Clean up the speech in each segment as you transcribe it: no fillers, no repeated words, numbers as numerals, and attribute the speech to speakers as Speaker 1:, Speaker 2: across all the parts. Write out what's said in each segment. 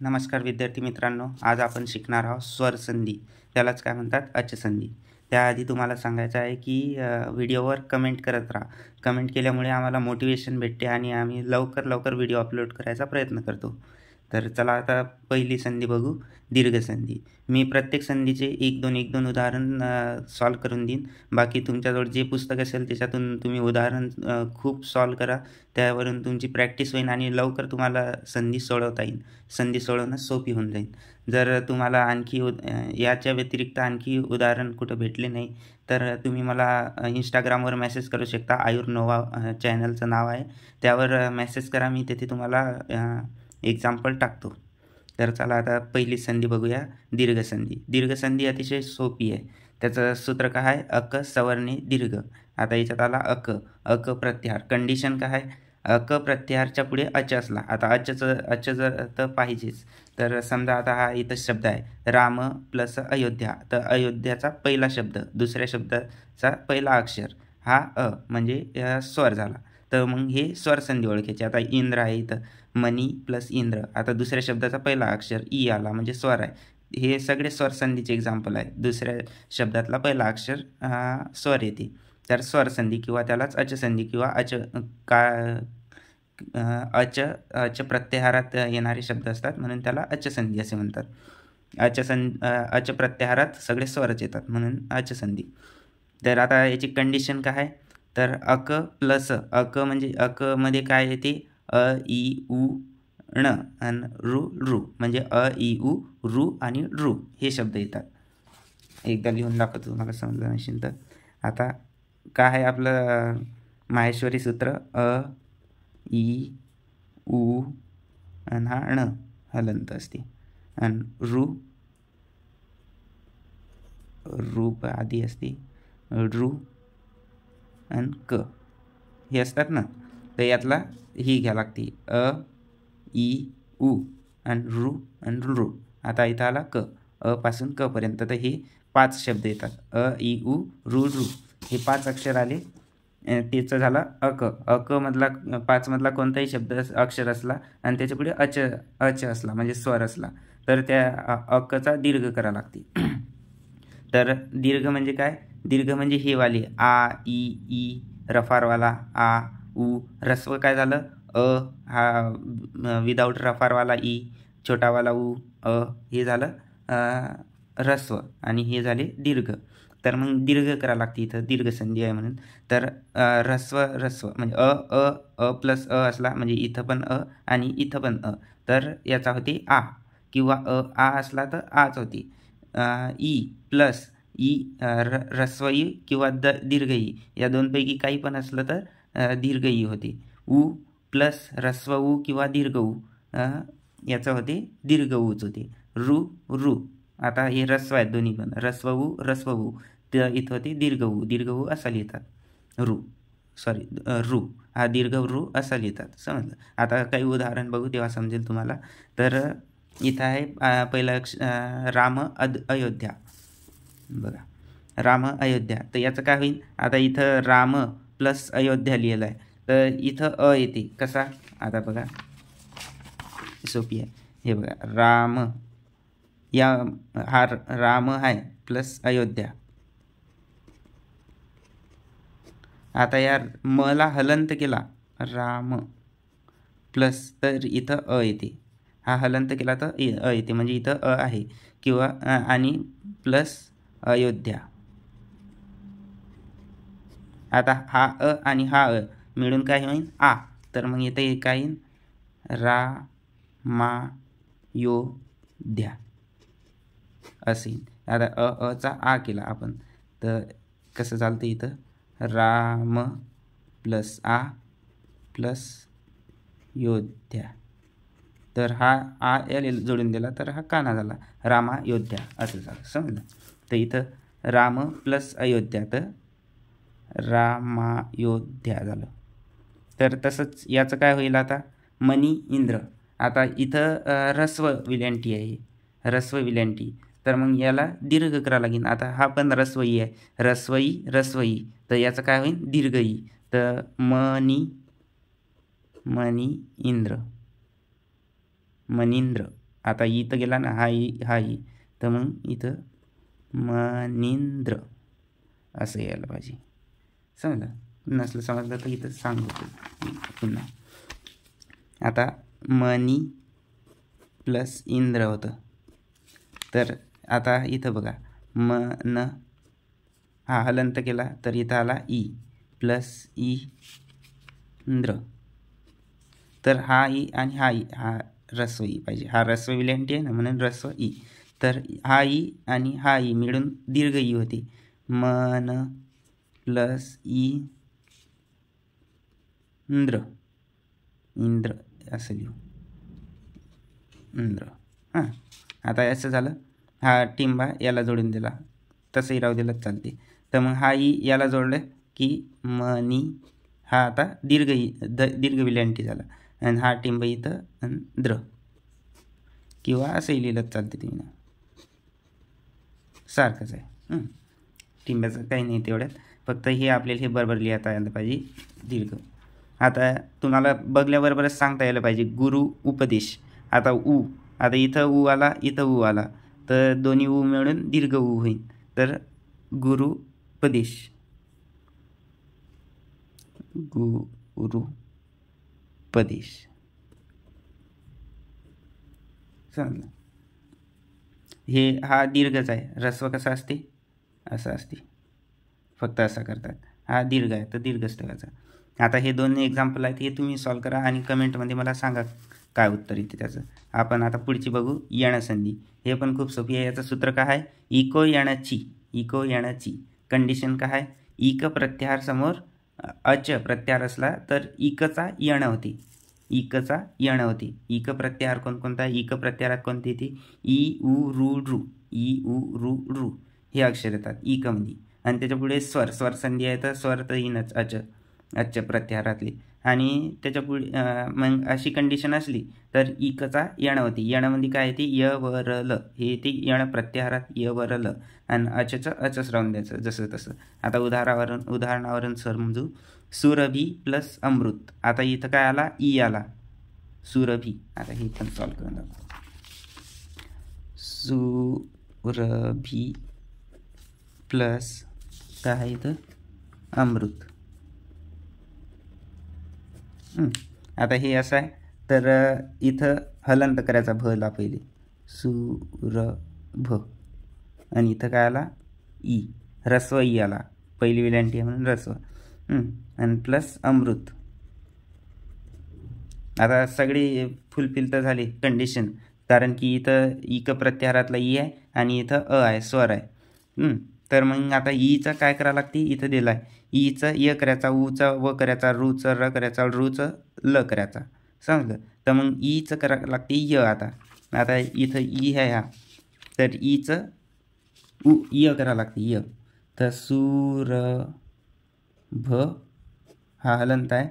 Speaker 1: नमस्कार विद्यार्थी मित्रांनो, आज आपण शिकणार आहोत स्वर संधी, त्यालाच काय म्हणतात अचसंधी। त्याआधी तुम्हाला सांगायचं आहे की व्हिडिओवर कमेंट करत राहा। कमेंट केल्यामुळे आम्हाला मोटिवेशन भेटते आणि आम्ही लवकर व्हिडिओ अपलोड करायचा प्रयत्न करतो। तर चला आता पहिली संधी बघू, दीर्घ संधी। मी प्रत्येक संधीचे एक दोन उदाहरण सॉल्व करून देईन। बाकी तुमच्याजवळ जे पुस्तक असेल त्याच्यातून तुम्ही उदाहरण खूप सॉल्व करा, त्यावरून तुमची प्रॅक्टिस होईल आणि लवकर तुम्हाला संधी सोडवता येईल। संधी सोडवणं सोपी होऊन जाईल। जर तुम्हाला आणखी याच्या व्यतिरिक्त आणखी उदाहरण कुठं भेटले नाही तर तुम्ही मला इंस्टाग्रामवर मेसेज करू शकता। आयुर नोवा चॅनलचं नाव आहे, त्यावर मेसेज करा, मी तिथे तुम्हाला एक्झाम्पल टाकतो। तर चला आता पहिली संधी बघूया, दीर्घ संधी। दीर्घ संधी अतिशय सोपी आहे। त्याचं सूत्र काय आहे, अक सवर्णे दीर्घ। आता याच्यात आला अक प्रत्याहार। कंडिशन काय आहे, अक प्रत्याहारच्या पुढे अच असला। आता अच जर तर पाहिजेच। तर समजा आता हा इथं शब्द आहे राम प्लस अयोध्या, तर अयोध्याचा पहिला शब्द, दुसऱ्या शब्दाचा पहिला अक्षर हा म्हणजे स्वर झाला। तर मग हे स्वर संधी ओळखायचे। आता इंद्र आहे इथं, मनी प्लस इंद्र, आता दुसऱ्या शब्दाचा पहिला अक्षर ई आला म्हणजे स्वर आहे। हे सगळे स्वर संधीचे एक्झाम्पल आहे। दुसऱ्या शब्दातला पहिला अक्षर स्वर येते, तर स्वर संधी किंवा त्यालाच अचसंधी किंवा अच प्रत्याहारात येणारे शब्द असतात म्हणून त्याला अचसंधी असे म्हणतात। अच प्रत्याहारात सगळे स्वरच येतात म्हणून अचसंधी। तर आता याची कंडिशन काय आहे, तर अक प्लस अक म्हणजे अक मध्ये काय येते, अ ई उ ण आणि रू म्हणजे अ ई उ रू आणि रू हे शब्द येतात। एकदा लिहून दाखवतो तुम्हाला समजलं नसेल तर। आता काय आहे आपलं माहेश्वरी सूत्र, अ ई उ आणि हा ण हलंत असते, आणि रू आधी असते, रू आणि क हे असतात ना, तर यातला ही घ्या लागते, अ ई उ आणि रू। आता इथं आला क, अ पासून क पर्यंत, तर हे 5 शब्द येतात, अ ई उ रू हे 5 अक्षर आले। त्याचं झाला अक मधला 5 मधला कोणताही शब्द अक्षर असला आणि त्याच्यापुढे अच असला म्हणजे स्वर असला तर त्या अकचा दीर्घ करा लागते। तर दीर्घ म्हणजे काय, दीर्घ म्हणजे हे वाले आ ई रफारवाला आ उ, रस्व काय झालं, अ हा विदाऊट रफारवाला ई, छोटावाला उ हे झालं रस्व, आणि हे झाले दीर्घ। तर मग दीर्घ करा लागते इथं, दीर्घ संधी आहे म्हणून। तर रस्व म्हणजे अ प्लस अ असला म्हणजे इथं पण अ आणि इथं पण अ, तर याचा होते आ, किंवा आ असला तर आच होती। ई प्लस ई रस्व ई किंवा दीर्घ ई, या दोनपैकी काही पण असलं तर दीर्घ ई होते। उ प्लस रस्व उ किंवा दीर्घ उ, याचं होते दीर्घ ऊच होते। रू आता हे रस्व आहेत दोन्ही पण, रस्व उ, तर इथं होते दीर्घ उ असा लिहितात, रू हा दीर्घ रू असा लिहितात, समजलं। आता काही उदाहरण बघू तेव्हा समजेल तुम्हाला। तर इथं आहे पहिलं राम अयोध्या, बघा राम अयोध्या, तर याचं काय होईल, आता इथं राम प्लस अयोध्या लिहिलं आहे, तर इथं अ येते कसा, आता बघा सोपी आहे, हे बघा राम, हा राम आहे प्लस अयोध्या। आता या मला हलंत केला राम प्लस, तर इथं अ येते, हा हलंत केला तर अ येते म्हणजे इथं अ आहे, किंवा आणि प्लस अयोध्या। आता हा अ आणि हा अ मिळून काय होईल आ, तर मग इथे काय येईल रामायोध्या असे। आता अचा आ केला आपण, तर कसं चालतं इथं, राम प्लस आ प्लस योध्या, तर हा आ एल जोडून दिला तर हा काना झाला, रामायोध्या असं झालं, समजलं। तर इथं राम प्लस अयोध्या, तर रामायोध्या झालं। तर तसंच याचं काय होईल आता, मनी इंद्र, आता इथं रस्व विलंटी आहे, रस्व विलंटी, तर मग याला दीर्घ करावं लागेल। आता हा पण रस्वई आहे, रस्वई, तर याचं काय होईल दीर्घई, तर मनी इंद्र, मनींद्र आता इथं गेला ना, हा ई, तर मग इथं मनिंद्र असं यायला पाहिजे. समजलं? नसलं समजलं तर इथं सांगतो पुन्हा. आता मनी प्लस इंद्र होतं, तर आता इथं बघा मन हा हलंत केला तर इथं आला ई प्लस ई इंद्र. तर हा ई आणि हा ई, हा रस्व ई पाहिजे. हा रस्व विलंटी आहे ना, म्हणून रस्व ई. तर हा ई आणि हा ई मिळून दीर्घ ई होती. मन प्लस ई इंद्र, इंद्र असं लिहू, इंद्र. हां, आता असं झालं. हा टिंबा याला जोडून दिला, तसंही राहू दिलं चालते. तर मग हा ई याला जोडलं की मनी, हा आता दीर्घ ई दीर्घ विलंटी झाला. आणि हा टिंब इथं आणि द्र, किंवा असंही लिहिलं चालते तुम्ही ना, सारखंच आहे. टिंब्याचं काही नाही तेवढ्यात, फक्त हे आपल्याला हे बरोबर लिहिता यायला पाहिजे दीर्घ. आता तुम्हाला बघल्याबरोबरच सांगता यायला पाहिजे गुरु उपदेश. आता ऊ, आता इथं ऊ आला, इथं ऊ आला, तर दोन्ही ऊ मिळून दीर्घ ऊ होईल. तर गुरुपदेश, गुरुपदेश. समजलं? हे हा दीर्घच आहे. रस्व कसा असते, असं असते, फक्त असं करतात. हा दीर्घ आहे तर दीर्घच ठेवायचा. आता हे दोन एक्झाम्पल आहेत, हे तुम्ही सॉल्व करा आणि कमेंटमध्ये मला सांगा काय उत्तर येते त्याचं. आपण आता पुढची बघू, यणसंधी. हे पण खूप सोपी आहे. याचं सूत्र काय आहे, इको यणची, इको यणची. कंडिशन काय आहे, इक प्रत्याहार समोर अच प्रत्याहार असला तर इकचा यण होती, इकचा यण होती. इक प्रत्याहार कोणकोणता, इक प्रत्याहारात कोणती ती, ई उ रू रू, ई उ रू रू हे अक्षर येतात इकमध्ये. आणि त्याच्या पुढे स्वर, स्वर संधी आहे तर स्वर तर येईनच अच प्रत्याहारातली. आणि त्याच्या पुढे मग अशी कंडिशन असली तर इकचा यण होती. यणामध्ये काय येते, य व र ल हे येते यण प्रत्याहारात, य व र ल. आणि अचचं अचच राहून द्यायचं जसं तसं. आता उदाहरणावरून समजू, सुरभी प्लस अमृत. आता इथं काय आला, ई आला, सुरभी. आता हे पण सॉल्व करून दाखवू. सुरभी प्लस काय आहे इथं, अमृत. आता हे असं आहे तर इथं हलंत करायचा भला पहिले, सुरभ. आणि इथं काय आला, ई, रस्व ई आला, पहिली विलंटी म्हणून रस्व. आणि प्लस अमृत. आता सगळी फुलफिल तर झाली कंडिशन, कारण की इथं इक प्रत्याहारातला ई आहे आणि इथं अ आहे, स्वर आहे. तर मग आता ईचं काय करावं लागते, इथं दिलं आहे ईचं य करायचा, ऊचा व करायचा, रूचं र करायचा, रूचं ल करायचा. समजलं? तर मग ईचं करावं लागते य. आता इथं ई आहे हा, तर ईचं य करावं लागते, य. तर सुरभ हा हलंत आहे,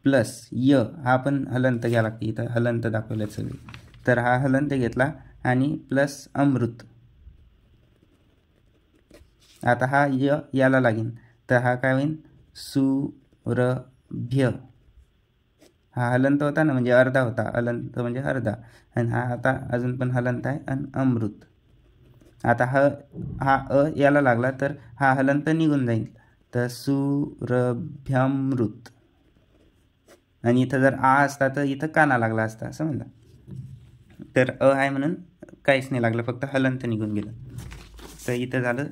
Speaker 1: प्लस य हा पण हलंत घ्यावं लागते, इथं हलंत दाखवलं सगळे. तर हा हलंत घेतला आणि प्लस अमृत. आता हा य याला लागेल, तर हा काय होईल, सुरभ्य. हा हलंत होता ना, म्हणजे अर्धा होता, हलंत म्हणजे अर्धा. आणि हा आता अजून पण हलंत आहे, आणि अमृत. आता हा अ याला लागला तर हा हलंत निघून जाईल, तर सुरभ्यामृत. आणि इथं जर आ असता तर इथं काना लागला असता, समजलं? तर अ आहे म्हणून काहीच नाही लागलं, फक्त हलंत निघून गेलं. तर इथं झालं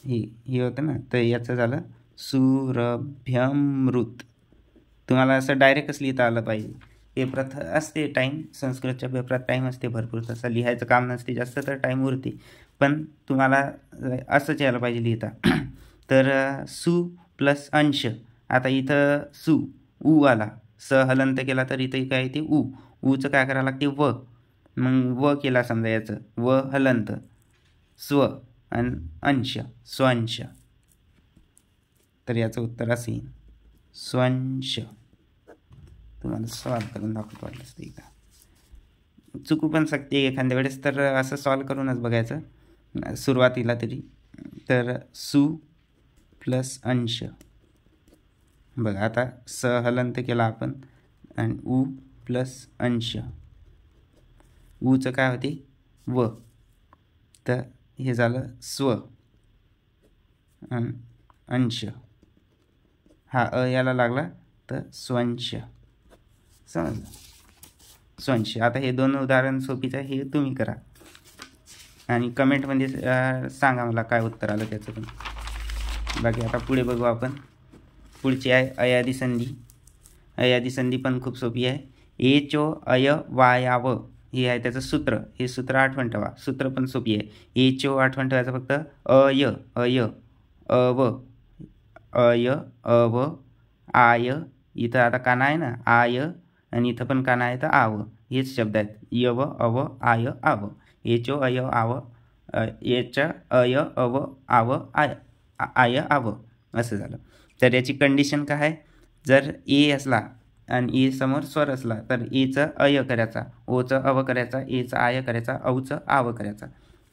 Speaker 1: हे होतं ना, तर याचं झालं सुरभ्यमृत. तुम्हाला असं डायरेक्टच लिहिता आलं पाहिजे. पेपरात असते टाईम, संस्कृतच्या पेपरात टाईम असते भरपूर, तसं लिहायचं काम नसते जास्त, तर टाईम उरते. पण तुम्हाला असंच यायला पाहिजे लिहिता. तर सु प्लस अंश. आता इथं सु ऊ आला, स हलंत केला तर इथं काय येते, ऊ. ऊचं काय करावं लागते, व. मग व केला समजा याचं, व हलंत, स्व आणि अंश, स्वंश. तर याचं उत्तर असं येईल, स्वंश. तुम्हाला सॉल्व करून दाखवतो वाटलं असते का, चुकू पण शकते एखाद्या वेळेस, तर असं सॉल्व करूनच बघायचं सुरुवातीला तरी. तर सु प्लस अंश. बघा आता स हलंत केला आपण, आणि ऊ प्लस अंश. ऊचं काय होते व, तर हे झालं स्व. अंश, हा याला लागला तर स्वंश. समजलं, स्वंश. आता हे 2 उदाहरण सोपीच आहे, हे तुम्ही करा आणि कमेंटमध्ये सांगा मला काय उत्तर आलं त्याचं पण. बाकी आता पुढे बघू आपण. पुढची आहे अयादी संधी. अयादी संधी पण खूप सोपी आहे. एचो अय वायाव हे आहे त्याचं सूत्र. हे सूत्र आठवण ठेवा. सूत्र पण सोपी आहे. एचो आठवण ठेवायचं फक्त. अय अय अव अय अव आय, इथं आता काना आहे ना आय, आणि इथं पण काना आहे तर आव. हेच शब्द आहेत यव अव आय आव. एचो अय आव, एच अय अव आव आय आय आव असं झालं. तर याची कंडिशन काय आहे, जर ए असला आणि ए समोर स्वर असला तर एचं अय करायचा, ओचं अव करायचा, एचं आय करायचा, औचं आव करायचा.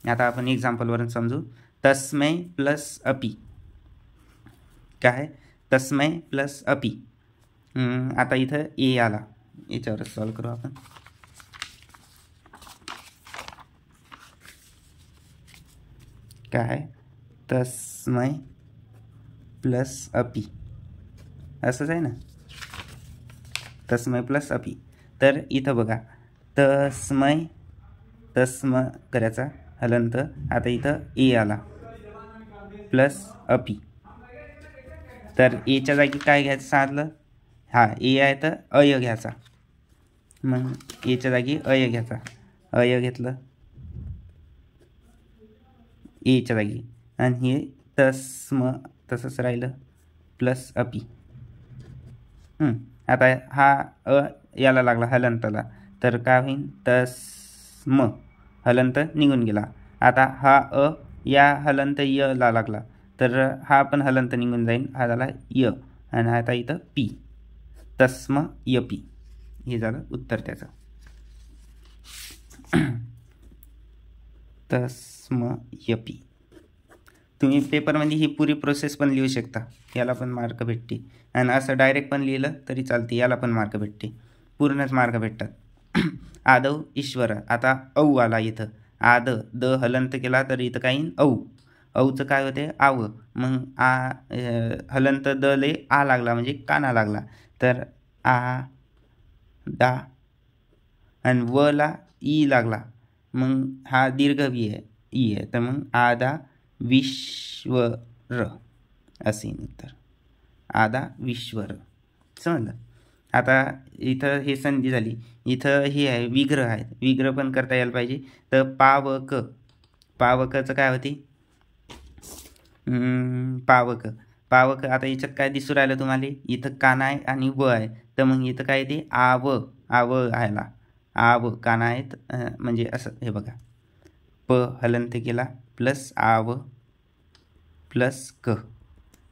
Speaker 1: आता आपण एक्झाम्पलवरून समजू. तस्मै प्लस अपी, काय तस्मै प्लस अपी. आता इथं ए आला, याच्यावरच सॉल्व करू आपण. काय तस्मै प्लस अपी असंच आहे ना, तस्मै प्लस अपी. तर इथं बघा तस्मै, तस्म करायचा हलंत. आता इथं ए आला प्लस अपी, तर एच्या जागी काय घ्यायचं सांगितलं, हा ए आहे तर अय घ्यायचा. मग एच्या जागी अय घ्यायचा, अय घेतलं एच्या जागी, आणि हे तस्म तसंच राहिलं प्लस अपी. आता हा अ याला लागला हलंतला, तर काय होईल तस्म, हलंत निघून गेला. आता हा अ या हलंत य ला लागला, तर हा पण हलंत निघून जाईल, हा झाला य, आणि आता इथं पी, तस्म यपी. हे झालं उत्तर त्याचं. तस्म यपी. तुम्ही पेपरमध्ये ही पुरी प्रोसेस पण लिहू शकता, याला पण मार्क भेटते. आणि असं डायरेक्ट पण लिहिलं तरी चालते, याला पण मार्क भेटते, पूर्णच मार्क भेटतात. आदव ईश्वर. आता औ आला इथं, आद द हलंत केला तर इथं काही औ, औचं काय होते आव. मग हलंत द ले आ लागला म्हणजे काना लागला, तर आ दा, आणि व ला ई लागला, मग हा दीर्घ वी आहे ई आहे, तर मग आदा विश्वर असे उत्तर, आदा विश्वर. समजलं. आता इथं हे संधी झाली, इथं हे आहे विग्रह आहे, विग्रह पण करता यायला पाहिजे. तर पावक, पावकचं काय होते पावक, पावक. आता याच्यात काय दिसू राहिलं तुम्हाला, इथं काना आहे आणि व आहे, तर मग इथं काय ते आव, आव आयला, आव काना आहेत, म्हणजे असं हे बघा, प हलंत केला प्लस आव प्लस क,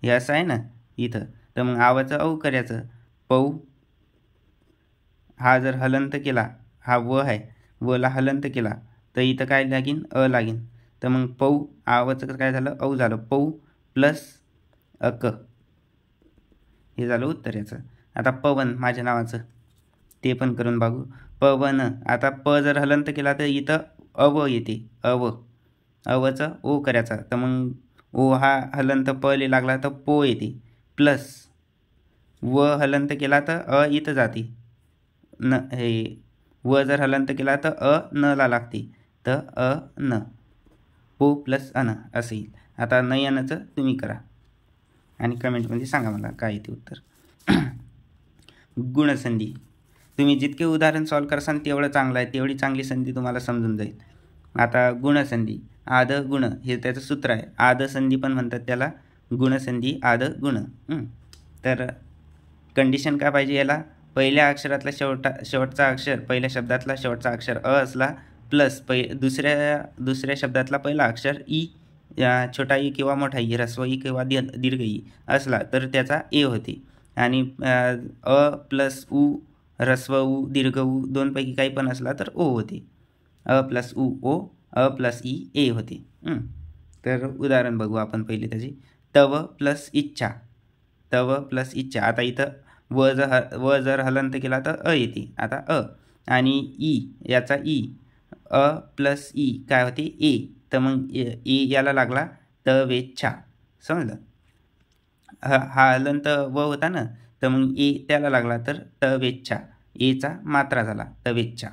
Speaker 1: हे असं आहे ना इथं. तर मग आवाचं औ करायचं, पौ. हा जर हलंत केला, हा व आहे, वला हलंत केला तर इथं काय लागेन अ लागेन, तर मग पौ, आवाचं काय झालं औ झालं, पौ प्लस अक. हे झालं उत्तर याचं. आता पवन माझ्या नावाचं, ते पण करून बघू. पवन. आता प जर हलंत केला तर इथं अव येते, अव, अवचं ओ करायचा, तर मग ओ हा हलंत प ले लागला तर पो येते, प्लस व हलंत केला तर अ इथं जाते न, हे व जर हलंत केला तर अ न ला लागते, तर अ न, पो प्लस अन असं येईल. आता न यानंचं तुम्ही करा आणि कमेंटमध्ये सांगा मला काय येते उत्तर. गुणसंधी. तुम्ही जितके उदाहरण सॉल्व करसाल तेवढं चांगलं आहे, तेवढी चांगली संधी तुम्हाला समजून जाईल. आता गुणसंधी, आद गुण हे त्याचं सूत्र आहे. आद संधी पण म्हणतात त्याला, गुणसंधी आद गुण. तर कंडिशन काय पाहिजे याला, पहिल्या अक्षरातला शेवटचा अक्षर, पहिल्या शब्दातला शेवटचा अक्षर अ असला, प्लस दुसऱ्या शब्दातला पहिला अक्षर ई, छोटा ई किंवा मोठा ई, ह्रस्व ई किंवा दीर्घ ई असला तर त्याचा ए होते. आणि अ प्लस उ, ह्रस्व उ, दीर्घ उ दोनपैकी काही पण असला तर ओ होते. अ प्लस उ ओ, अ प्लस ई ए होते. तर उदाहरण बघू आपण पहिले त्याची. तव प्लस इच्छा, तव प्लस इच्छा. आता इथं व जर हलंत केला तर अ येते, आता अ, आणि ई याचा ई, अ प्लस ई काय होते ए, तर मग ए याला लागला तवेच्छा, समजलं. हा हलंत व होता ना, तर मग ए त्याला लागला तर तवेच्छा, एचा मात्रा झाला तवेच्छा.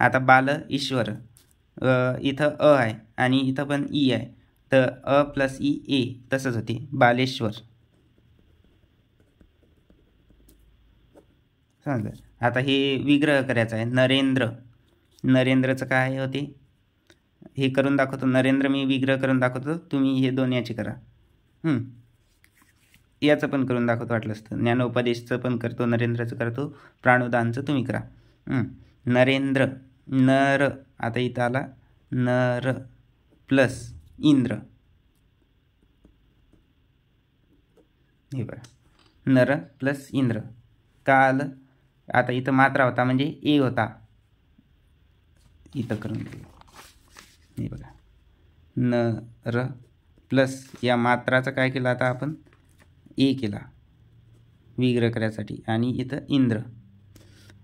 Speaker 1: आता बाल ईश्वर, इथं अ आहे आणि इथं पण ई आहे, तर अ प्लस ई ए तसंच होते बालेश्वर, समजलं. आता हे विग्रह करायचं आहे. नरेंद्र, नरेंद्रचं काय होते हे करून दाखवतो. नरेंद्र मी विग्रह करून दाखवतो, तुम्ही हे दोन याचे करा. याचं पण करून दाखवतो वाटलं असतं. ज्ञानोपदेशचं पण करतो, नरेंद्रचं करतो, प्राणोदानचं तुम्ही करा. नरेंद्र, नर, आता इथं आला नर प्लस इंद्र, हे बघा नर प्लस इंद्र का आलं. आता इथं मात्रा होता म्हणजे ए होता, इथं करून दिलं, हे बघा नर प्लस या मात्राचं काय केलं आता आपण ए केला विग्रह करायसाठी, आणि इथं इंद्र.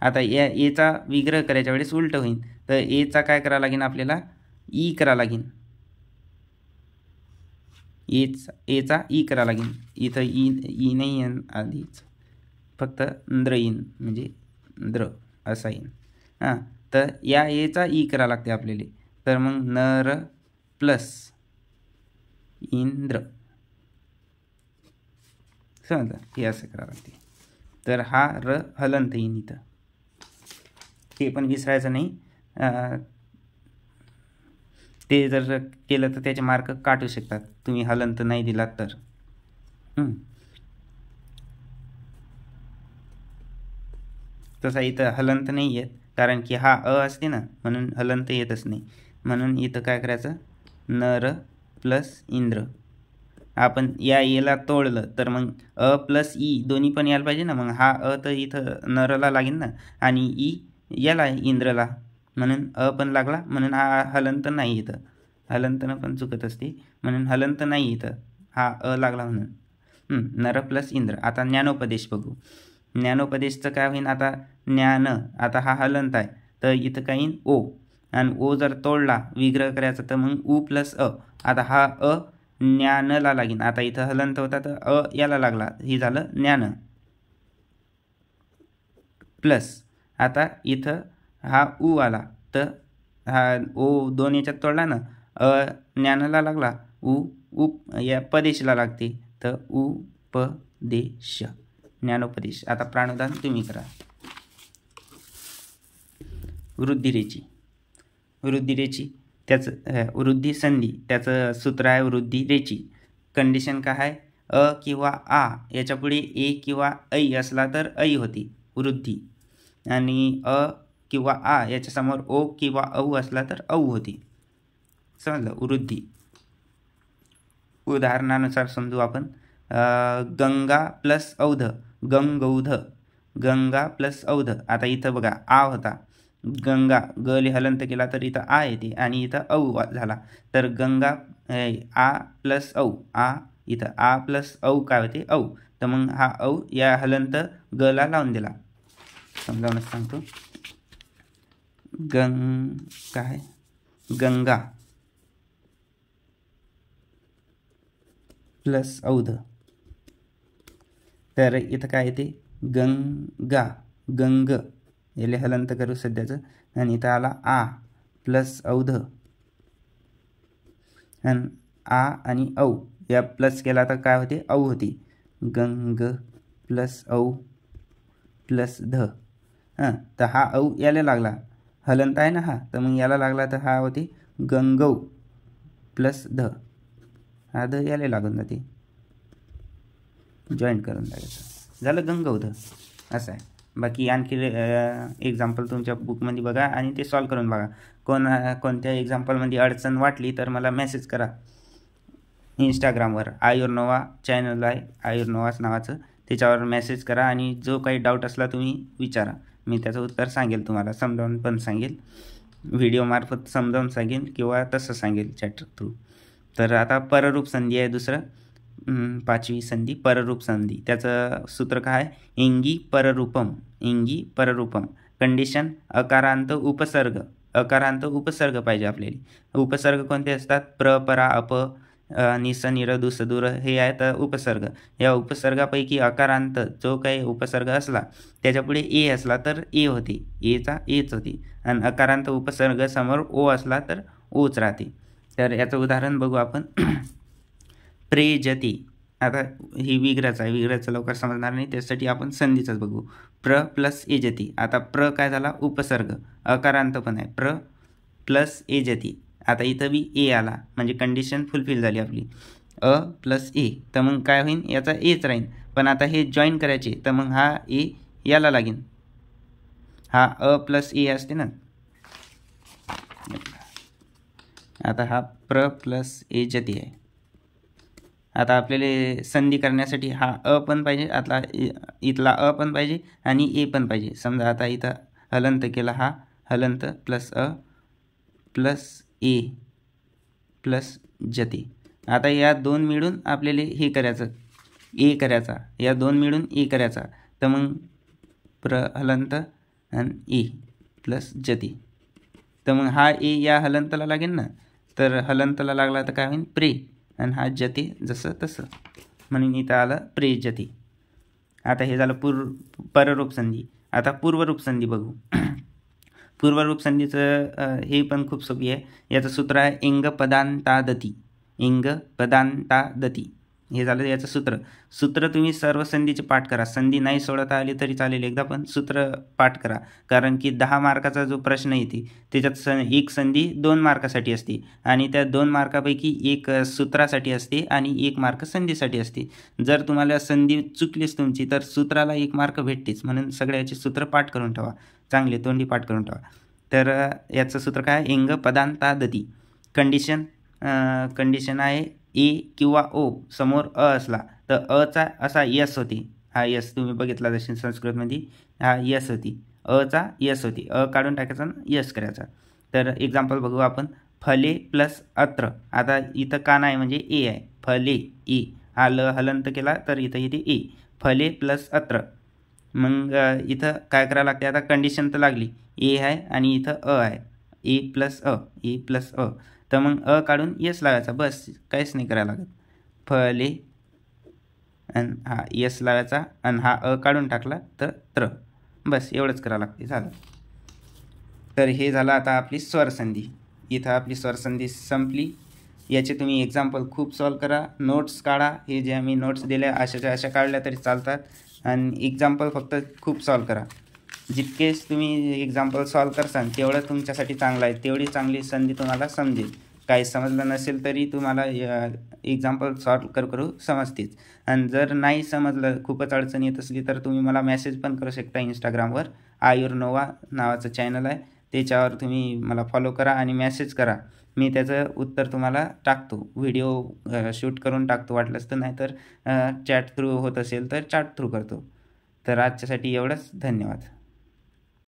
Speaker 1: आता या एचा विग्रह करायच्या वेळेस उलट होईल, तर एचा काय करावं लागेल आपल्याला ई करावं लागेल, एचा ई करावं लागेल. इथं ई नाही आहे आधीच, फक्त द्र इन म्हणजे द्र असा येईन. तर या एचा ई करावं लागते आपल्याला, तर मग नर प्लस इंद्र, समजा हे असं करावं लागते. तर हा र हलंत येईन इथं, ते पण विसरायचं नाही. ते जर केलं तर त्याचे मार्क काटू शकतात तुम्ही हलंत नाही दिलात तर. तसा इथं हलंत नाही येत, कारण की हा अ असते ना, म्हणून हलंत येतच नाही. म्हणून इथं काय करायचं नर प्लस इंद्र. आपण या एला तोडलं तर मग अ प्लस ई दोन्ही पण यायला पाहिजे ना, मग हा अ तर इथं नरला लागेल ना, आणि ई याला इंद्रला, म्हणून अ पण लागला, म्हणून हा हलंत नाही. इथं हलंतनं पण चुकत असते, म्हणून हलंत नाही इथं, हा अ लागला म्हणून. नर प्लस इंद्र. आता ज्ञानोपदेश बघू. ज्ञानोपदेशचं काय होईल आता ज्ञान, आता हा हलंत आहे तर इथं काय येईन ओ, आणि ओ जर तोडला विग्रह करायचा तर मग उ प्लस अ. आता हा अ ज्ञानला लागेल, आता इथं हलंत होता तर अ याला लागला, हे झालं ज्ञान प्लस. आता इथं हा उ आला तर हा ओ दोन याच्यात तोडला ना, अ ज्ञानला लागला, उप या पदेशला लागते, तर उपदेश ज्ञानोपदेश. आता प्राणोदान तुम्ही करा. वृद्धिरेची, वृद्धिरेची त्याचं वृद्धी संधी, त्याचं सूत्र आहे वृद्धिरेची. कंडिशन काय आहे अ किंवा आ याच्यापुढे ए किंवा ऐ असला तर ऐ होती वृद्धी, आणि अ किंवा आ याच्यासमोर ओ किंवा औ असला तर औ होती, समजलं वृद्धी. उदाहरणानुसार समजू आपण. Ganga plus Aundh, गंगौध, Ganga plus Aundh. आता इथं बघा आ होता, गंगा गले हलंत केला तर इथं आ येते, आणि इथं औ झाला, तर गंगा आ प्लस औ, आ इथं आ प्लस औ काय होते औ, तर मग हा औ या हलंत गला लावून दिला. समजावूनच सांगतो. काय गंगा प्लस औध, तर इथं काय येते गंगा, गंग याले हलंत करू सध्याचं, आणि इथं आला आ प्लस औध, आणि आ आणि औ या प्लस केला तर काय होते औ होती, गंग प्लस औ प्लस ध. तर हा औ याला लागला, हलंत आहे ना हा, तर मग याला लागला तर हा होते गंगौ प्लस ध, हा ध याला लागून जाते, जॉईंट करून टाकायचं, झालं गंगौध. असं आहे. बाकी आणखी एक्झाम्पल तुमच्या बुकमध्ये बघा आणि ते सॉल्व करून बघा. कोणत्या एक्झाम्पलमध्ये अडचण वाटली तर मला मेसेज करा. इंस्टाग्रामवर आयुर्नोवा चॅनल आहे, आयुर्नोवाच नावाचं, त्याच्यावर मेसेज करा, आणि जो काही डाऊट असला तुम्ही विचारा, मी त्याचं उत्तर सांगेल, तुम्हाला समजावून पण सांगेल, व्हिडिओमार्फत समजावून सांगेल, किंवा तसं सांगेल चॅट थ्रू. तर आता पररूप संधी आहे दुसरं, 5वी संधी पररूप संधी. त्याचं सूत्र काय आहे इंगी पररूपम, इंगी पररूपम. कंडिशन अकारांत उपसर्ग, अकारांत उपसर्ग पाहिजे आपल्याला. उपसर्ग कोणते असतात? प्र, परा, अप, निस, निर, दुस, दूर हे आहेत उपसर्ग. या उपसर्गापैकी अकारांत जो काही उपसर्ग असला त्याच्यापुढे ए असला तर ए होते, एचा एच होती, आणि अकारांत उपसर्ग समोर ओ असला तर ओच राहते. तर याचं उदाहरण बघू आपण. प्रेजती. आता ही विग्रहच आहे, विग्रहचं लवकर समजणार नाही, त्यासाठी आपण संधीचंच बघू. प्र प्लस एजती. आता प्र काय झाला? उपसर्ग, अकारांत पण आहे. प्र प्लस एजती. आता इथं बी ए आला म्हणजे कंडिशन फुलफिल झाली आपली. अ प्लस ए, तर मग काय होईल? याचा एच राहील. पण आता हे जॉईन करायचे तर मग हा ए याला लागेल. हा अ प्लस ए असते ना. आता हा प्र प्लस एजती आहे. आता आपल्याला संधी करण्यासाठी हा अ पण पाहिजे, आता इथला अ पण पाहिजे आणि ए पण पाहिजे. समजा आता इथं हलंत केला, हा हलंत प्लस अ प्लस ए प्लस जती. आता या दोन मिळून आपल्याला हे करायचं, ए करायचा, या दोन मिळून ए करायचा. तर मग प्र हलंत आणि ए प्लस जती. तर मग हा ए या हलंतला लागेल ना, तर हलंतला लागला तर काय होईल? प्रे, आणि हा जती जसं तसं, म्हणून इथं आलं प्रेजती. आता हे झालं पररूप संधी. आता पूर्वरूप संधी बघू. पूर्वरूप संधीचं हे पण खूप सोपी आहे. याचं सूत्र आहे इंग पदांतादती. इंग पदांतादती हे झालं याचं सूत्र. तुम्ही सर्व संधीचे पाठ करा. संधी नाही सोडता आली तरी चालेल, एकदा पण सूत्र पाठ करा. कारण की 10 मार्काचा जो प्रश्न येते त्याच्यात एक संधी 2 मार्कासाठी असते, आणि त्या 2 मार्कापैकी एक सूत्रासाठी असते आणि 1 मार्क संधीसाठी असते. जर तुम्हाला संधी चुकलीच तुमची तर सूत्राला 1 मार्क भेटतेच. म्हणून सगळ्याचे सूत्र पाठ करून ठेवा, चांगले तोंडी पाठ करून ठेवा. तर याचं सूत्र काय? इंग पदांतादती. कंडिशन आहे ए किंवा ओ समोर अ असला तर अचा असा यस होती. हा यस तुम्ही बघितला जशी संस्कृतमध्ये, हा यस होती, अचा यस होती. अ काढून टाकायचा आणि यस करायचा. तर एक्झाम्पल बघू आपण. फले प्लस अत्र. आता इथं काना आहे म्हणजे ए आहे. फले ए, हा ल हलंत केला तर इथं इथे ए. फले प्लस अत्र. मग इथं काय करावं लागते? आता कंडिशन तर लागली, ए आहे आणि इथं अ आहे. ए प्लस अ, ए प्लस अ. तर मग अ काढून यस लावायचा, बस, काहीच नाही करायला लागत. फले आणि हा यस लावायचा आणि हा अ काढून टाकला तर त्र, बस एवढंच करावं लागते, झालं. तर हे झालं आता आपली स्वरसंधी. इथं आपली स्वरसंधी संपली. याचे तुम्ही एक्झाम्पल खूप सॉल्व करा, नोट्स काढा. हे जे आम्ही नोट्स दिल्या अशाच्या अशा काढल्या तरी चालतात, आणि एक्झाम्पल फक्त खूप सॉल्व करा. जितकेच तुम्ही एक्झाम्पल सॉल्व करसाल तेवढं तुमच्यासाठी चांगलं आहे, तेवढी चांगली संधी तुम्हाला समजेल. काही समजलं नसेल तरी तुम्हाला एक्झाम्पल सॉल्व करू समजतेच. आणि जर नाही समजलं, खूपच अडचण येत असली तर तुम्ही मला मेसेज पण करू शकता. इंस्टाग्रामवर आयुर्नोवा नावाचं चॅनल आहे, त्याच्यावर तुम्ही मला फॉलो करा आणि मेसेज करा. मी त्याचं उत्तर तुम्हाला टाकतो, व्हिडिओ शूट करून टाकतो वाटलंच तर, नाहीतर चॅट थ्रू होत असेल तर चॅट थ्रू करतो. तर आजच्यासाठी एवढंच, धन्यवाद.